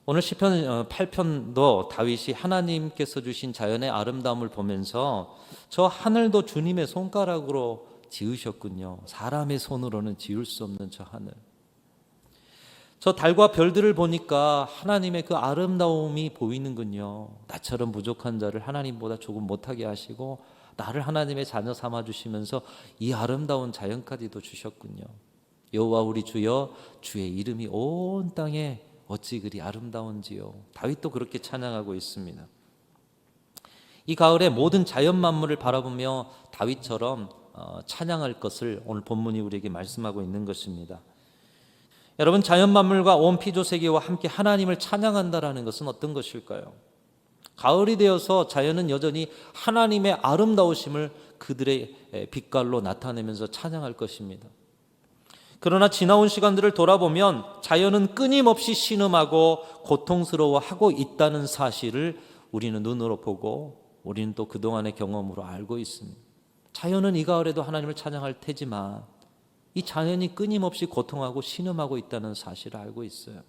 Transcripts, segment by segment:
오늘 시편 8편도 다윗이 하나님께서 주신 자연의 아름다움을 보면서 저 하늘도 주님의 손가락으로 지으셨군요. 사람의 손으로는 지을 수 없는 저 하늘. 저 달과 별들을 보니까 하나님의 그 아름다움이 보이는군요. 나처럼 부족한 자를 하나님보다 조금 못하게 하시고 나를 하나님의 자녀 삼아주시면서 이 아름다운 자연까지도 주셨군요. 여호와 우리 주여, 주의 이름이 온 땅에 어찌 그리 아름다운지요. 다윗도 그렇게 찬양하고 있습니다. 이 가을에 모든 자연 만물을 바라보며 다윗처럼 찬양할 것을 오늘 본문이 우리에게 말씀하고 있는 것입니다. 여러분, 자연 만물과 온 피조 세계와 함께 하나님을 찬양한다라는 것은 어떤 것일까요? 가을이 되어서 자연은 여전히 하나님의 아름다우심을 그들의 빛깔로 나타내면서 찬양할 것입니다. 그러나 지나온 시간들을 돌아보면 자연은 끊임없이 신음하고 고통스러워하고 있다는 사실을 우리는 눈으로 보고 우리는 또 그동안의 경험으로 알고 있습니다. 자연은 이 가을에도 하나님을 찬양할 테지만 이 자연이 끊임없이 고통하고 신음하고 있다는 사실을 알고 있어요.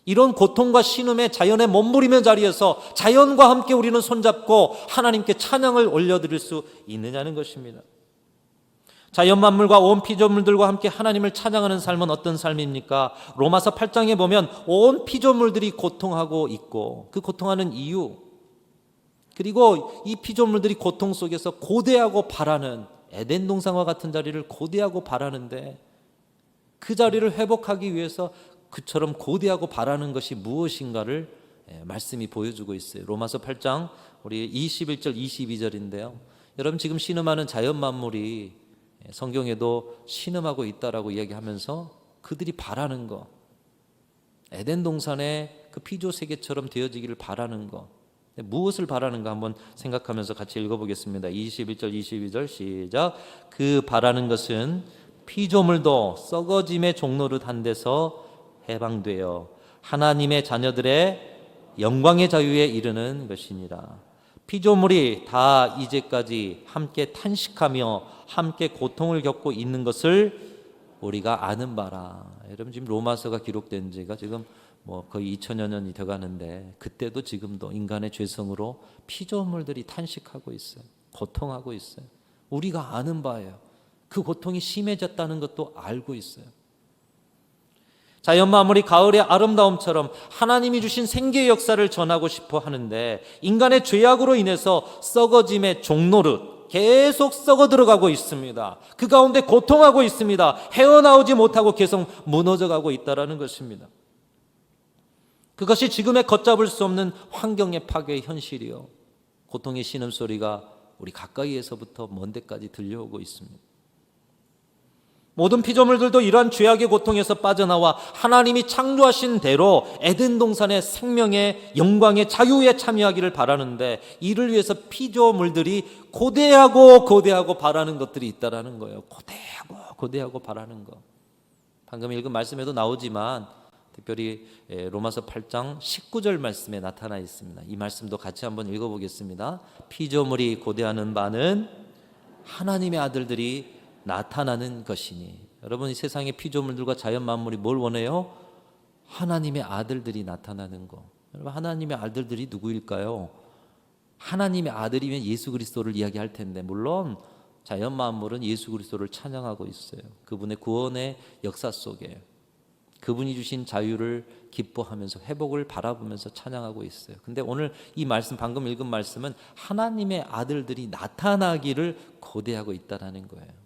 이런 고통과 신음에 자연에 몸부림의 자리에서 자연과 함께 우리는 손잡고 하나님께 찬양을 올려드릴 수 있느냐는 것입니다. 자연 만물과 온 피조물들과 함께 하나님을 찬양하는 삶은 어떤 삶입니까? 로마서 8장에 보면 온 피조물들이 고통하고 있고 그 고통하는 이유, 그리고 이 피조물들이 고통 속에서 고대하고 바라는 에덴 동산과 같은 자리를 고대하고 바라는데 그 자리를 회복하기 위해서 그처럼 고대하고 바라는 것이 무엇인가를 말씀이 보여주고 있어요. 로마서 8장 우리 21절 22절인데요. 여러분, 지금 신음하는 자연 만물이 성경에도 신음하고 있다라고 이야기하면서 그들이 바라는 것, 에덴 동산의 그 피조 세계처럼 되어지기를 바라는 것, 무엇을 바라는가 한번 생각하면서 같이 읽어보겠습니다. 21절 22절 시작. 그 바라는 것은 피조물도 썩어짐의 종노릇 한 데서 해방되어 하나님의 자녀들의 영광의 자유에 이르는 것이니라. 피조물이 다 이제까지 함께 탄식하며 함께 고통을 겪고 있는 것을 우리가 아는 바라. 여러분, 지금 로마서가 기록된 지가 지금 거의 2000여 년이 돼가는데 그때도 지금도 인간의 죄성으로 피조물들이 탄식하고 있어요. 고통하고 있어요. 우리가 아는 바예요. 그 고통이 심해졌다는 것도 알고 있어요. 자연 만물이 가을의 아름다움처럼 하나님이 주신 생계의 역사를 전하고 싶어 하는데 인간의 죄악으로 인해서 썩어짐의 종노릇 계속 썩어 들어가고 있습니다. 그 가운데 고통하고 있습니다. 헤어나오지 못하고 계속 무너져가고 있다는 것입니다. 그것이 지금의 걷잡을 수 없는 환경의 파괴의 현실이요, 고통의 신음소리가 우리 가까이에서부터 먼 데까지 들려오고 있습니다. 모든 피조물들도 이러한 죄악의 고통에서 빠져나와 하나님이 창조하신 대로 에덴 동산의 생명의 영광의 자유에 참여하기를 바라는데 이를 위해서 피조물들이 고대하고 바라는 것들이 있다라는 거예요. 고대하고 바라는 것. 방금 읽은 말씀에도 나오지만 특별히 로마서 8장 19절 말씀에 나타나 있습니다. 이 말씀도 같이 한번 읽어보겠습니다. 피조물이 고대하는 바는 하나님의 아들들이 나타나는 것이니. 여러분, 이 세상의 피조물들과 자연 만물이 뭘 원해요? 하나님의 아들들이 나타나는 거. 여러분, 하나님의 아들들이 누구일까요? 하나님의 아들이면 예수 그리스도를 이야기할 텐데 물론 자연 만물은 예수 그리스도를 찬양하고 있어요. 그분의 구원의 역사 속에 그분이 주신 자유를 기뻐하면서 회복을 바라보면서 찬양하고 있어요. 근데 오늘 이 말씀, 방금 읽은 말씀은 하나님의 아들들이 나타나기를 고대하고 있다는 거예요.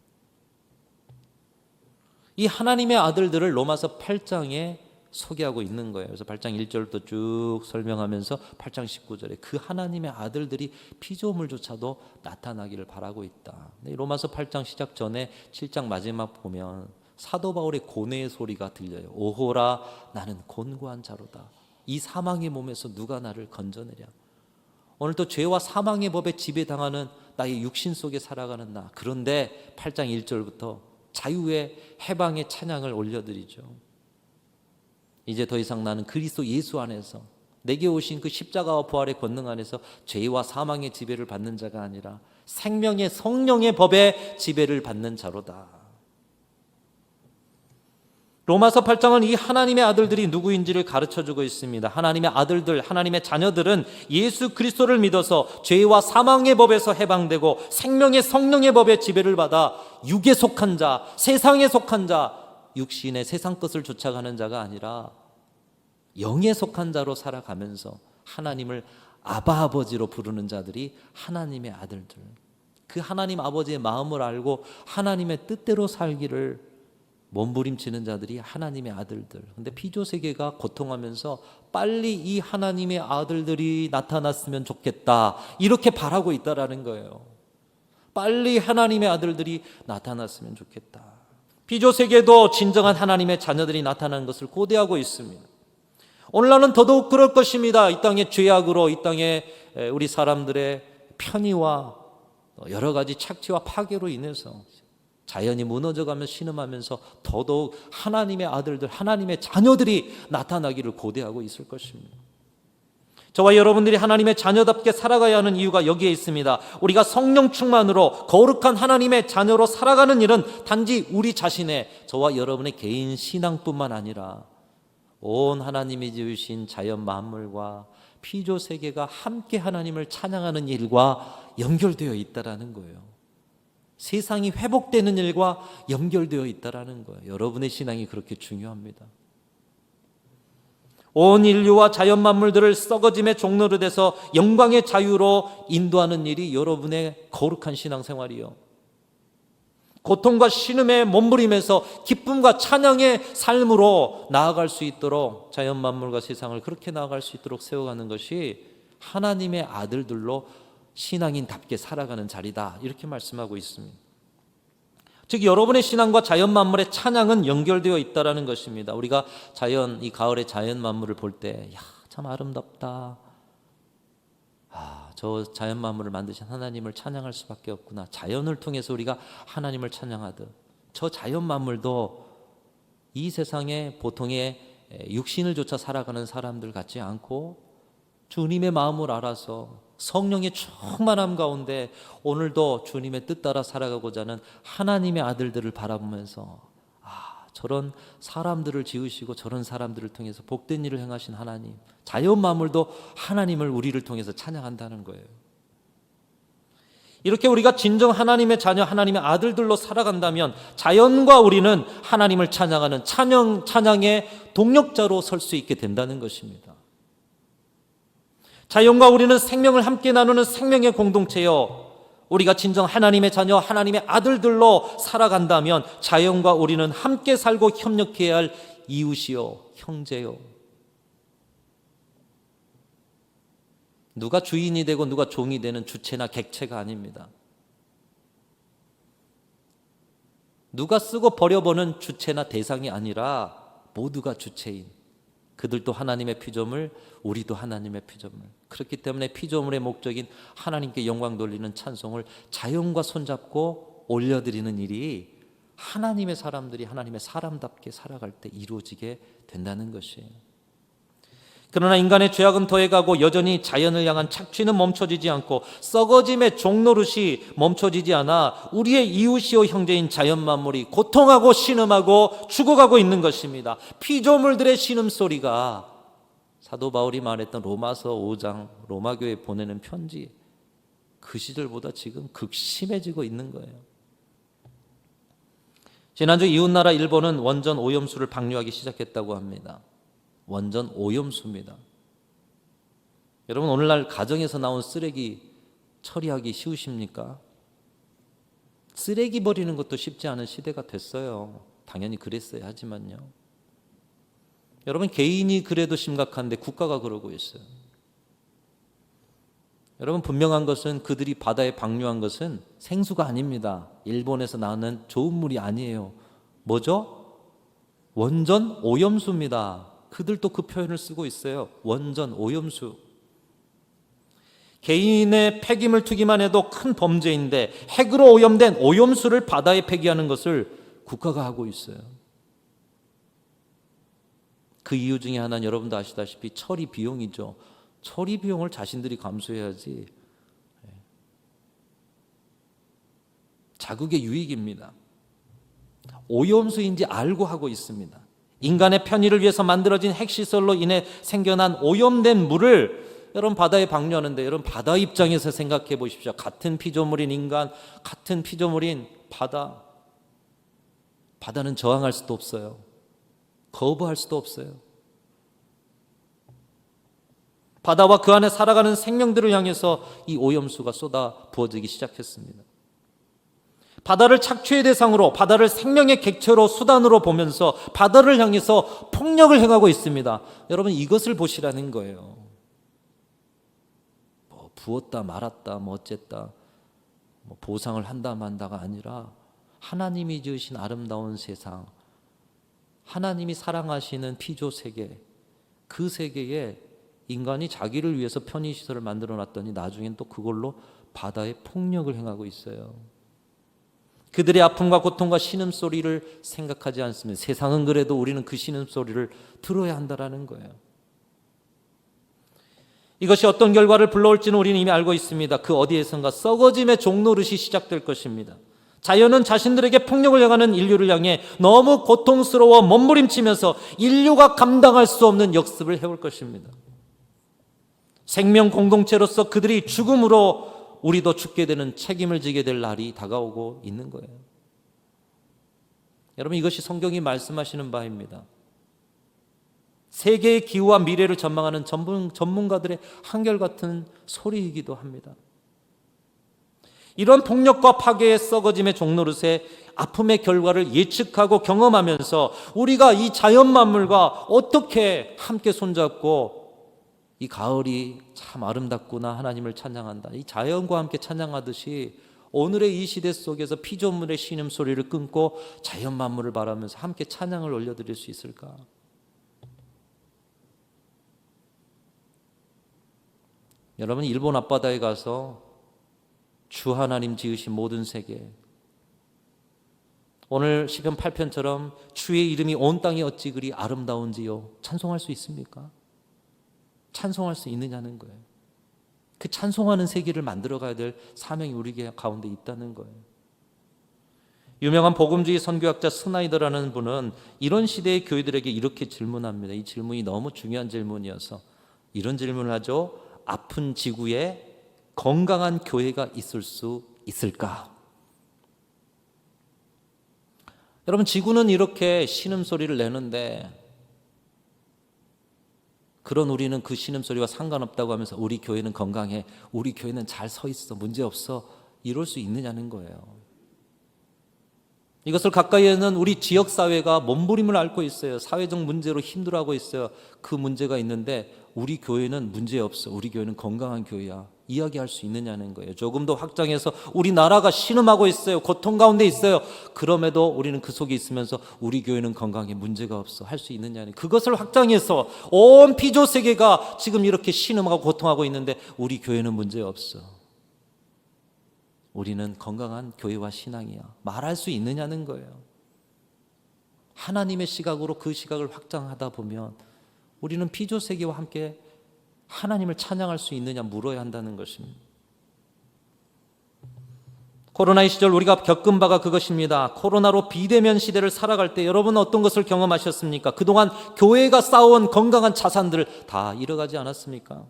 이 하나님의 아들들을 로마서 8장에 소개하고 있는 거예요. 그래서 8장 1절부터 쭉 설명하면서 8장 19절에 그 하나님의 아들들이 피조물조차도 나타나기를 바라고 있다. 로마서 8장 시작 전에 7장 마지막 보면 사도 바울의 고뇌의 소리가 들려요. 오호라, 나는 곤고한 자로다. 이 사망의 몸에서 누가 나를 건져내랴. 오늘 또 죄와 사망의 법에 지배당하는 나의 육신 속에 살아가는 나. 그런데 8장 1절부터 자유의 해방의 찬양을 올려드리죠. 이제 더 이상 나는 그리스도 예수 안에서 내게 오신 그 십자가와 부활의 권능 안에서 죄와 사망의 지배를 받는 자가 아니라 생명의 성령의 법에 지배를 받는 자로다. 로마서 8장은 이 하나님의 아들들이 누구인지를 가르쳐주고 있습니다. 하나님의 아들들, 하나님의 자녀들은 예수 그리스도를 믿어서 죄와 사망의 법에서 해방되고 생명의 성령의 법에 지배를 받아 육에 속한 자, 세상에 속한 자, 육신의 세상 것을 쫓아가는 자가 아니라 영에 속한 자로 살아가면서 하나님을 아바 아버지로 부르는 자들이 하나님의 아들들, 그 하나님 아버지의 마음을 알고 하나님의 뜻대로 살기를 몸부림치는 자들이 하나님의 아들들. 근데 피조세계가 고통하면서 빨리 이 하나님의 아들들이 나타났으면 좋겠다, 이렇게 바라고 있다라는 거예요. 빨리 하나님의 아들들이 나타났으면 좋겠다. 피조세계도 진정한 하나님의 자녀들이 나타나는 것을 고대하고 있습니다. 오늘날은 더더욱 그럴 것입니다. 이 땅의 죄악으로, 이 땅에 우리 사람들의 편의와 여러 가지 착취와 파괴로 인해서 자연이 무너져가며 신음하면서 더더욱 하나님의 아들들, 하나님의 자녀들이 나타나기를 고대하고 있을 것입니다. 저와 여러분들이 하나님의 자녀답게 살아가야 하는 이유가 여기에 있습니다. 우리가 성령 충만으로 거룩한 하나님의 자녀로 살아가는 일은 단지 우리 자신의, 저와 여러분의 개인 신앙뿐만 아니라 온 하나님이 지으신 자연 만물과 피조 세계가 함께 하나님을 찬양하는 일과 연결되어 있다라는 거예요. 세상이 회복되는 일과 연결되어 있다라는 거예요. 여러분의 신앙이 그렇게 중요합니다. 온 인류와 자연 만물들을 썩어짐의 종로로 돼서 영광의 자유로 인도하는 일이 여러분의 거룩한 신앙생활이요. 고통과 신음에 몸부림에서 기쁨과 찬양의 삶으로 나아갈 수 있도록, 자연 만물과 세상을 그렇게 나아갈 수 있도록 세워가는 것이 하나님의 아들들로 신앙인답게 살아가는 자리다, 이렇게 말씀하고 있습니다. 즉 여러분의 신앙과 자연 만물의 찬양은 연결되어 있다라는 것입니다. 우리가 자연, 이 가을의 자연 만물을 볼 때 참 아름답다, 저 자연 만물을 만드신 하나님을 찬양할 수밖에 없구나. 자연을 통해서 우리가 하나님을 찬양하듯 저 자연 만물도 이 세상에 보통의 육신을 쫓아 살아가는 사람들 같지 않고 주님의 마음을 알아서 성령의 충만함 가운데 오늘도 주님의 뜻 따라 살아가고자 하는 하나님의 아들들을 바라보면서 저런 사람들을 지으시고 저런 사람들을 통해서 복된 일을 행하신 하나님, 자연 만물도 하나님을 우리를 통해서 찬양한다는 거예요. 이렇게 우리가 진정 하나님의 자녀, 하나님의 아들들로 살아간다면 자연과 우리는 하나님을 찬양하는 찬양의 동력자로 설 수 있게 된다는 것입니다. 자연과 우리는 생명을 함께 나누는 생명의 공동체요, 우리가 진정 하나님의 자녀, 하나님의 아들들로 살아간다면 자연과 우리는 함께 살고 협력해야 할 이웃이요, 형제요. 누가 주인이 되고 누가 종이 되는 주체나 객체가 아닙니다. 누가 쓰고 버려보는 주체나 대상이 아니라 모두가 주체인, 그들도 하나님의 피조물, 우리도 하나님의 피조물. 그렇기 때문에 피조물의 목적인 하나님께 영광 돌리는 찬송을 자연과 손잡고 올려드리는 일이 하나님의 사람들이 하나님의 사람답게 살아갈 때 이루어지게 된다는 것이에요. 그러나 인간의 죄악은 더해가고 여전히 자연을 향한 착취는 멈춰지지 않고 썩어짐의 종노릇이 멈춰지지 않아 우리의 이웃이요 형제인 자연 만물이 고통하고 신음하고 죽어가고 있는 것입니다. 피조물들의 신음소리가 사도 바울이 말했던 로마서 5장 로마교회에 보내는 편지, 그 시절보다 지금 극심해지고 있는 거예요. 지난주 이웃나라 일본은 원전 오염수를 방류하기 시작했다고 합니다. 원전 오염수입니다. 여러분, 오늘날 가정에서 나온 쓰레기 처리하기 쉬우십니까? 쓰레기 버리는 것도 쉽지 않은 시대가 됐어요. 당연히 그랬어야 하지만요. 여러분, 개인이 그래도 심각한데 국가가 그러고 있어요. 여러분, 분명한 것은 그들이 바다에 방류한 것은 생수가 아닙니다. 일본에서 나오는 좋은 물이 아니에요. 뭐죠? 원전 오염수입니다. 그들도 그 표현을 쓰고 있어요. 원전 오염수. 개인의 폐기물 투기만 해도 큰 범죄인데 핵으로 오염된 오염수를 바다에 폐기하는 것을 국가가 하고 있어요. 그 이유 중에 하나는 여러분도 아시다시피 처리 비용이죠. 처리 비용을 자신들이 감수해야지. 자국의 유익입니다. 오염수인지 알고 하고 있습니다. 인간의 편의를 위해서 만들어진 핵시설로 인해 생겨난 오염된 물을 여러분 바다에 방류하는데, 여러분 바다 입장에서 생각해 보십시오. 같은 피조물인 인간, 같은 피조물인 바다. 바다는 저항할 수도 없어요. 거부할 수도 없어요. 바다와 그 안에 살아가는 생명들을 향해서 이 오염수가 쏟아 부어지기 시작했습니다. 바다를 착취의 대상으로, 바다를 생명의 객체로, 수단으로 보면서 바다를 향해서 폭력을 행하고 있습니다. 여러분, 이것을 보시라는 거예요. 뭐 부었다 말았다 뭐 어쨌다, 뭐 보상을 한다 만다가 아니라 하나님이 지으신 아름다운 세상, 하나님이 사랑하시는 피조 세계, 그 세계에 인간이 자기를 위해서 편의시설을 만들어 놨더니 나중엔 또 그걸로 바다에 폭력을 행하고 있어요. 그들의 아픔과 고통과 신음소리를 생각하지 않습니다. 세상은 그래도 우리는 그 신음소리를 들어야 한다는 거예요. 이것이 어떤 결과를 불러올지는 우리는 이미 알고 있습니다. 그 어디에선가 썩어짐의 종노릇이 시작될 것입니다. 자연은 자신들에게 폭력을 행하는 인류를 향해 너무 고통스러워 몸부림치면서 인류가 감당할 수 없는 역습을 해올 것입니다. 생명 공동체로서 그들이 죽음으로 우리도 죽게 되는 책임을 지게 될 날이 다가오고 있는 거예요. 여러분, 이것이 성경이 말씀하시는 바입니다. 세계의 기후와 미래를 전망하는 전문가들의 한결같은 소리이기도 합니다. 이런 폭력과 파괴의 썩어짐의 종노릇의 아픔의 결과를 예측하고 경험하면서 우리가 이 자연 만물과 어떻게 함께 손잡고 이 가을이 참 아름답구나 하나님을 찬양한다, 이 자연과 함께 찬양하듯이 오늘의 이 시대 속에서 피조물의 신음소리를 끊고 자연 만물을 바라면서 함께 찬양을 올려드릴 수 있을까? 여러분, 일본 앞바다에 가서 주 하나님 지으신 모든 세계, 오늘 시편 8편처럼 주의 이름이 온 땅이 어찌 그리 아름다운지요, 찬송할 수 있습니까? 찬송할 수 있느냐는 거예요. 그 찬송하는 세계를 만들어가야 될 사명이 우리 가운데 있다는 거예요. 유명한 복음주의 선교학자 스나이더라는 분은 이런 시대의 교회들에게 이렇게 질문합니다. 이 질문이 너무 중요한 질문이어서 이런 질문을 하죠. 아픈 지구에 건강한 교회가 있을 수 있을까? 여러분, 지구는 이렇게 신음소리를 내는데 그런 우리는 그 신음소리와 상관없다고 하면서 우리 교회는 건강해, 우리 교회는 잘 서 있어, 문제없어, 이럴 수 있느냐는 거예요. 이것을 가까이에는 우리 지역사회가 몸부림을 앓고 있어요. 사회적 문제로 힘들어하고 있어요. 그 문제가 있는데 우리 교회는 문제없어, 우리 교회는 건강한 교회야, 이야기할 수 있느냐는 거예요. 조금 더 확장해서 우리나라가 신음하고 있어요, 고통 가운데 있어요. 그럼에도 우리는 그 속에 있으면서 우리 교회는 건강해, 문제가 없어, 할 수 있느냐는, 그것을 확장해서 온 피조 세계가 지금 이렇게 신음하고 고통하고 있는데 우리 교회는 문제없어, 우리는 건강한 교회와 신앙이야, 말할 수 있느냐는 거예요. 하나님의 시각으로 그 시각을 확장하다 보면 우리는 피조 세계와 함께 하나님을 찬양할 수 있느냐 물어야 한다는 것입니다. 코로나의 시절 우리가 겪은 바가 그것입니다. 코로나로 비대면 시대를 살아갈 때 여러분 어떤 것을 경험하셨습니까? 그동안 교회가 쌓아온 건강한 자산들을 다 잃어가지 않았습니까?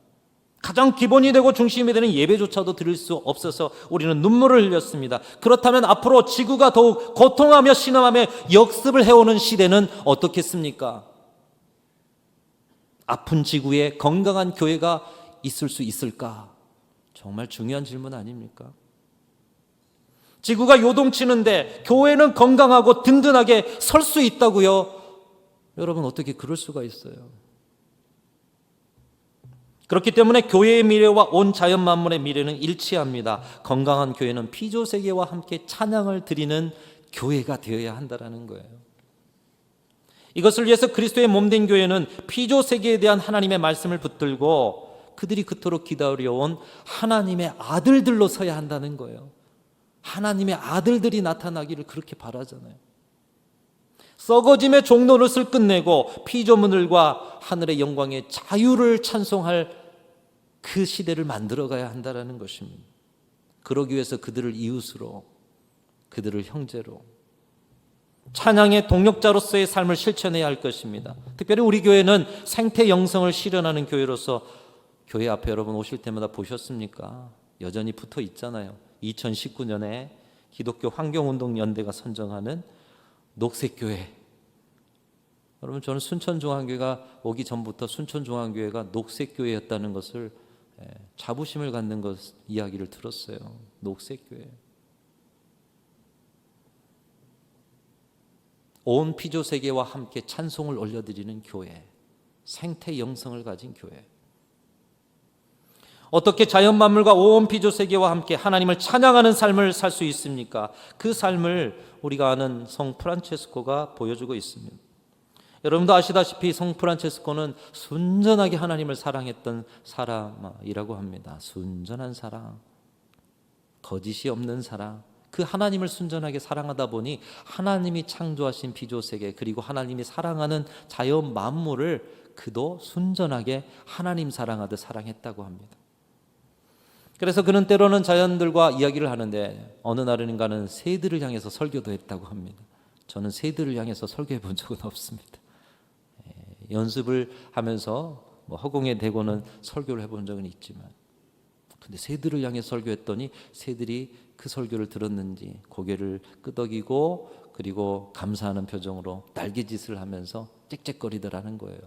가장 기본이 되고 중심이 되는 예배조차도 드릴 수 없어서 우리는 눈물을 흘렸습니다. 그렇다면 앞으로 지구가 더욱 고통하며 신음하며 역습을 해오는 시대는 어떻겠습니까? 아픈 지구에 건강한 교회가 있을 수 있을까? 정말 중요한 질문 아닙니까? 지구가 요동치는데 교회는 건강하고 든든하게 설 수 있다고요? 여러분, 어떻게 그럴 수가 있어요? 그렇기 때문에 교회의 미래와 온 자연 만물의 미래는 일치합니다. 건강한 교회는 피조 세계와 함께 찬양을 드리는 교회가 되어야 한다는 거예요. 이것을 위해서 그리스도의 몸된 교회는 피조 세계에 대한 하나님의 말씀을 붙들고 그들이 그토록 기다려온 하나님의 아들들로 서야 한다는 거예요. 하나님의 아들들이 나타나기를 그렇게 바라잖아요. 썩어짐의 종노릇을 끝내고 피조물들과 하늘의 영광의 자유를 찬송할 그 시대를 만들어가야 한다는 것입니다. 그러기 위해서 그들을 이웃으로, 그들을 형제로, 찬양의 동력자로서의 삶을 실천해야 할 것입니다. 특별히 우리 교회는 생태 영성을 실현하는 교회로서 교회 앞에 여러분 오실 때마다 보셨습니까? 여전히 붙어 있잖아요. 2019년에 기독교 환경운동연대가 선정하는 녹색교회. 여러분, 저는 순천중앙교회가 오기 전부터 순천중앙교회가 녹색교회였다는 것을 자부심을 갖는 이야기를 들었어요. 녹색교회. 온 피조세계와 함께 찬송을 올려드리는 교회, 생태 영성을 가진 교회. 어떻게 자연 만물과 온 피조세계와 함께 하나님을 찬양하는 삶을 살 수 있습니까? 그 삶을 우리가 아는 성 프란체스코가 보여주고 있습니다. 여러분도 아시다시피 성 프란체스코는 순전하게 하나님을 사랑했던 사람이라고 합니다. 순전한 사랑, 거짓이 없는 사랑. 그 하나님을 순전하게 사랑하다 보니 하나님이 창조하신 피조세계 그리고 하나님이 사랑하는 자연 만물을 그도 순전하게 하나님 사랑하듯 사랑했다고 합니다. 그래서 그는 때로는 자연들과 이야기를 하는데 어느 날인가는 새들을 향해서 설교도 했다고 합니다. 저는 새들을 향해서 설교해 본 적은 없습니다. 연습을 하면서 허공에 대고는 설교를 해본 적은 있지만, 근데 새들을 향해 설교했더니 새들이 그 설교를 들었는지 고개를 끄덕이고 그리고 감사하는 표정으로 날개짓을 하면서 짹짹거리더라는 거예요.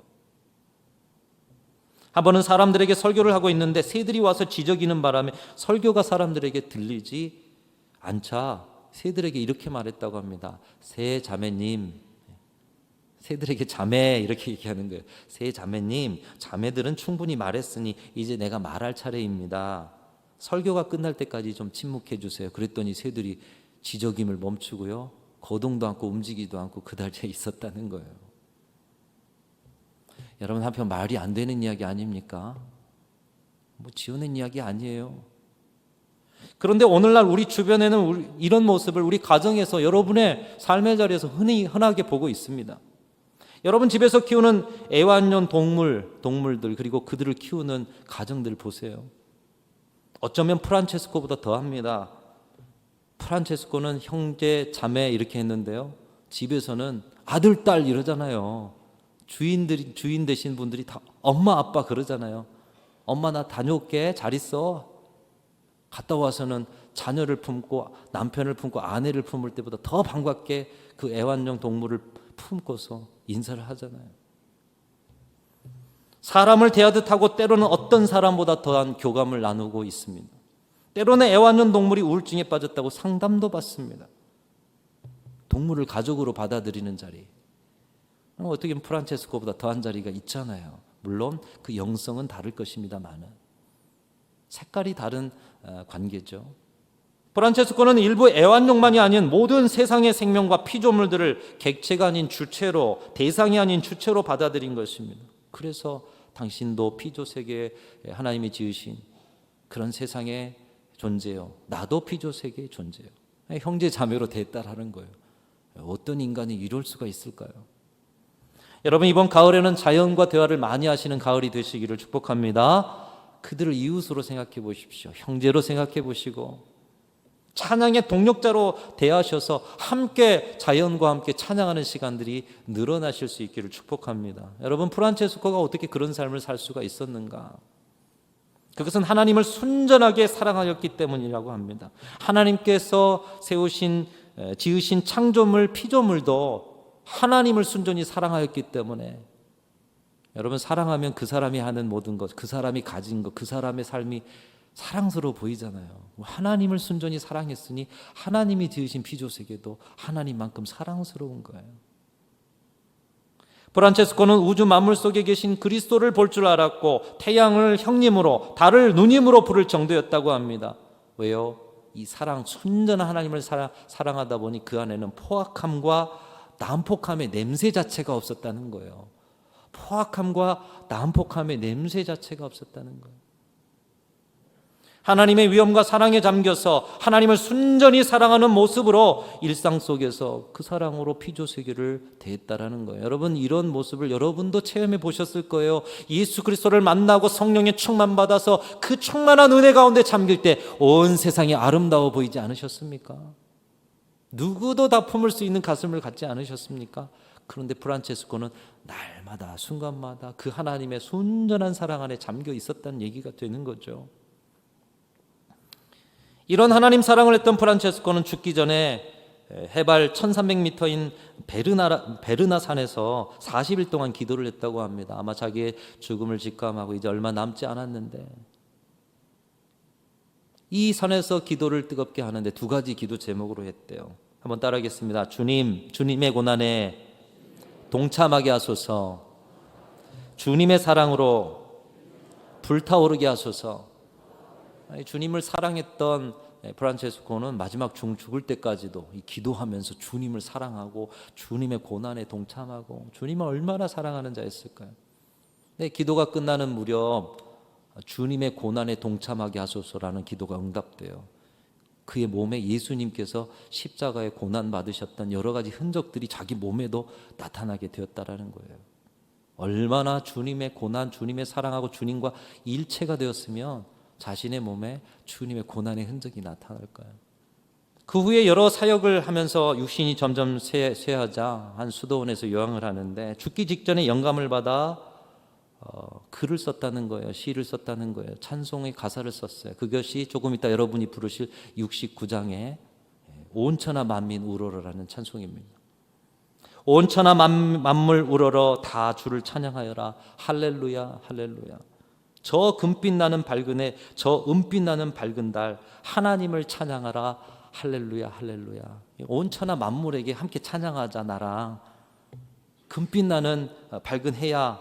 한 번은 사람들에게 설교를 하고 있는데 새들이 와서 지저귀는 바람에 설교가 사람들에게 들리지 않자 새들에게 이렇게 말했다고 합니다. 새 자매님, 새들에게 자매 이렇게 얘기하는 거예요. 새 자매님, 자매들은 충분히 말했으니 이제 내가 말할 차례입니다. 설교가 끝날 때까지 좀 침묵해 주세요. 그랬더니 새들이 지저김을 멈추고요, 거동도 않고 움직이지도 않고 그 자리에 있었다는 거예요. 여러분, 한편 말이 안 되는 이야기 아닙니까? 지어낸 이야기 아니에요. 그런데 오늘날 우리 주변에는 이런 모습을 우리 가정에서 여러분의 삶의 자리에서 흔하게 보고 있습니다. 여러분 집에서 키우는 애완용 동물들 그리고 그들을 키우는 가정들 보세요. 어쩌면 프란체스코보다 더합니다. 프란체스코는 형제, 자매 이렇게 했는데요, 집에서는 아들, 딸 이러잖아요. 주인 되신 분들이 다 엄마, 아빠 그러잖아요. 엄마 나 다녀올게, 잘 있어. 갔다 와서는 자녀를 품고 남편을 품고 아내를 품을 때보다 더 반갑게 그 애완용 동물을 품고서 인사를 하잖아요. 사람을 대하듯 하고 때로는 어떤 사람보다 더한 교감을 나누고 있습니다. 때로는 애완용 동물이 우울증에 빠졌다고 상담도 받습니다. 동물을 가족으로 받아들이는 자리, 어떻게 보면 프란체스코보다 더한 자리가 있잖아요. 물론 그 영성은 다를 것입니다만은 색깔이 다른 관계죠. 프란체스코는 일부 애완용만이 아닌 모든 세상의 생명과 피조물들을 객체가 아닌 주체로, 대상이 아닌 주체로 받아들인 것입니다. 그래서 당신도 피조세계에 하나님이 지으신 그런 세상의 존재요, 나도 피조세계의 존재요, 형제 자매로 대딸하는 거예요. 어떤 인간이 이럴 수가 있을까요? 여러분, 이번 가을에는 자연과 대화를 많이 하시는 가을이 되시기를 축복합니다. 그들을 이웃으로 생각해 보십시오. 형제로 생각해 보시고 찬양의 동력자로 대하셔서 함께 자연과 함께 찬양하는 시간들이 늘어나실 수 있기를 축복합니다. 여러분, 프란체스코가 어떻게 그런 삶을 살 수가 있었는가? 그것은 하나님을 순전하게 사랑하였기 때문이라고 합니다. 하나님께서 지으신 창조물, 피조물도 하나님을 순전히 사랑하였기 때문에, 여러분, 사랑하면 그 사람이 하는 모든 것, 그 사람이 가진 것, 그 사람의 삶이 사랑스러워 보이잖아요. 하나님을 순전히 사랑했으니 하나님이 지으신 피조세계도 하나님만큼 사랑스러운 거예요. 프란체스코는 우주 만물 속에 계신 그리스도를 볼 줄 알았고 태양을 형님으로, 달을 누님으로 부를 정도였다고 합니다. 왜요? 이 사랑, 순전한 하나님을 사랑하다 보니 그 안에는 포악함과 난폭함의 냄새 자체가 없었다는 거예요. 포악함과 난폭함의 냄새 자체가 없었다는 거예요. 하나님의 위엄과 사랑에 잠겨서 하나님을 순전히 사랑하는 모습으로 일상 속에서 그 사랑으로 피조세계를 대했다라는 거예요. 여러분, 이런 모습을 여러분도 체험해 보셨을 거예요. 예수 그리스도를 만나고 성령에 충만받아서 그 충만한 은혜 가운데 잠길 때 온 세상이 아름다워 보이지 않으셨습니까? 누구도 다 품을 수 있는 가슴을 갖지 않으셨습니까? 그런데 프란체스코는 날마다 순간마다 그 하나님의 순전한 사랑 안에 잠겨 있었다는 얘기가 되는 거죠. 이런 하나님 사랑을 했던 프란체스코는 죽기 전에 해발 1300m인 베르나 산에서 40일 동안 기도를 했다고 합니다. 아마 자기의 죽음을 직감하고 이제 얼마 남지 않았는데, 이 산에서 기도를 뜨겁게 하는데 두 가지 기도 제목으로 했대요. 한번 따라하겠습니다. 주님, 주님의 고난에 동참하게 하소서. 주님의 사랑으로 불타오르게 하소서. 주님을 사랑했던 프란체스코는 마지막 죽을 때까지도 기도하면서 주님을 사랑하고 주님의 고난에 동참하고 주님을 얼마나 사랑하는 자였을까요? 기도가 끝나는 무렵 주님의 고난에 동참하게 하소서라는 기도가 응답돼요. 그의 몸에 예수님께서 십자가에 고난 받으셨던 여러 가지 흔적들이 자기 몸에도 나타나게 되었다라는 거예요. 얼마나 주님의 고난, 주님의 사랑하고 주님과 일체가 되었으면 자신의 몸에 주님의 고난의 흔적이 나타날까요? 그 후에 여러 사역을 하면서 육신이 점점 쇠하자 한 수도원에서 요양을 하는데 죽기 직전에 영감을 받아 글을 썼다는 거예요. 시를 썼다는 거예요. 찬송의 가사를 썼어요. 그것이 조금 이따 여러분이 부르실 69장의 온천하 만민 우러러라는 찬송입니다. 온천하 만물 우러러 다 주를 찬양하여라. 할렐루야 할렐루야. 저 금빛 나는 밝은 해, 저 은빛 나는 밝은 달, 하나님을 찬양하라. 할렐루야 할렐루야. 온천하 만물에게 함께 찬양하자. 나랑 금빛 나는 밝은 해야,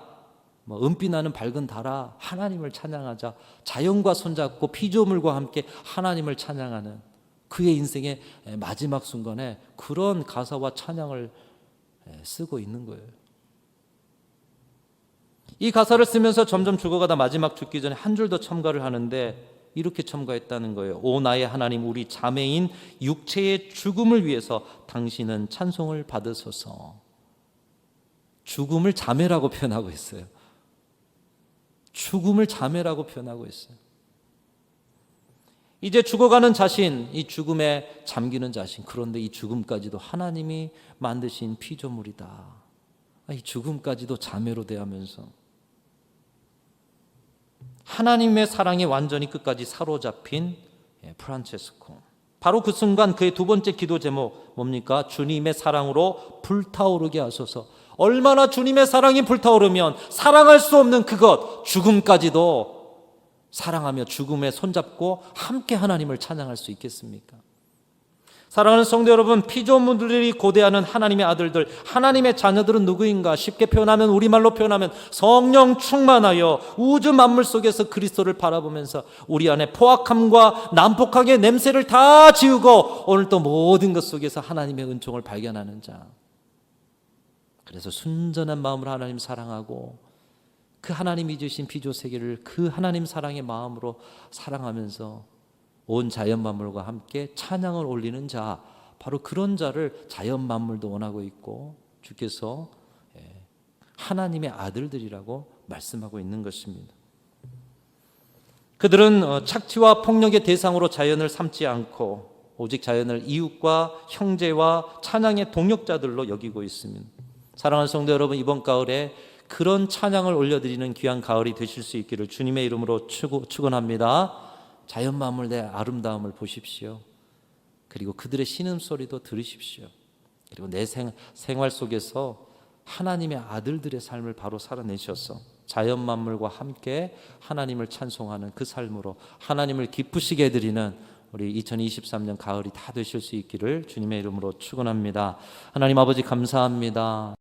은빛 나는 밝은 달아, 하나님을 찬양하자. 자연과 손잡고 피조물과 함께 하나님을 찬양하는 그의 인생의 마지막 순간에 그런 가사와 찬양을 쓰고 있는 거예요. 이 가사를 쓰면서 점점 죽어가다 마지막 죽기 전에 한 줄 더 첨가를 하는데 이렇게 첨가했다는 거예요. 오 나의 하나님, 우리 자매인 육체의 죽음을 위해서 당신은 찬송을 받으소서. 죽음을 자매라고 표현하고 있어요. 죽음을 자매라고 표현하고 있어요. 이제 죽어가는 자신, 이 죽음에 잠기는 자신, 그런데 이 죽음까지도 하나님이 만드신 피조물이다. 이 죽음까지도 자매로 대하면서 하나님의 사랑에 완전히 끝까지 사로잡힌 프란체스코. 바로 그 순간 그의 두 번째 기도 제목 뭡니까? 주님의 사랑으로 불타오르게 하소서. 얼마나 주님의 사랑이 불타오르면 사랑할 수 없는 그것, 죽음까지도 사랑하며 죽음에 손잡고 함께 하나님을 찬양할 수 있겠습니까? 사랑하는 성도 여러분, 피조물들이 고대하는 하나님의 아들들, 하나님의 자녀들은 누구인가? 쉽게 표현하면, 우리말로 표현하면 성령 충만하여 우주 만물 속에서 그리스도를 바라보면서 우리 안에 포악함과 난폭하게 냄새를 다 지우고 오늘 또 모든 것 속에서 하나님의 은총을 발견하는 자. 그래서 순전한 마음으로 하나님 사랑하고 그 하나님이 주신 피조 세계를 그 하나님 사랑의 마음으로 사랑하면서 온 자연 만물과 함께 찬양을 올리는 자, 바로 그런 자를 자연 만물도 원하고 있고 주께서 하나님의 아들들이라고 말씀하고 있는 것입니다. 그들은 착취와 폭력의 대상으로 자연을 삼지 않고 오직 자연을 이웃과 형제와 찬양의 동역자들로 여기고 있습니다. 사랑하는 성도 여러분, 이번 가을에 그런 찬양을 올려드리는 귀한 가을이 되실 수 있기를 주님의 이름으로 축원합니다. 자연 만물의 아름다움을 보십시오. 그리고 그들의 신음소리도 들으십시오. 그리고 내 생활 속에서 하나님의 아들들의 삶을 바로 살아내셔서 자연 만물과 함께 하나님을 찬송하는 그 삶으로 하나님을 기쁘시게 해드리는 우리 2023년 가을이 다 되실 수 있기를 주님의 이름으로 축원합니다. 하나님 아버지 감사합니다.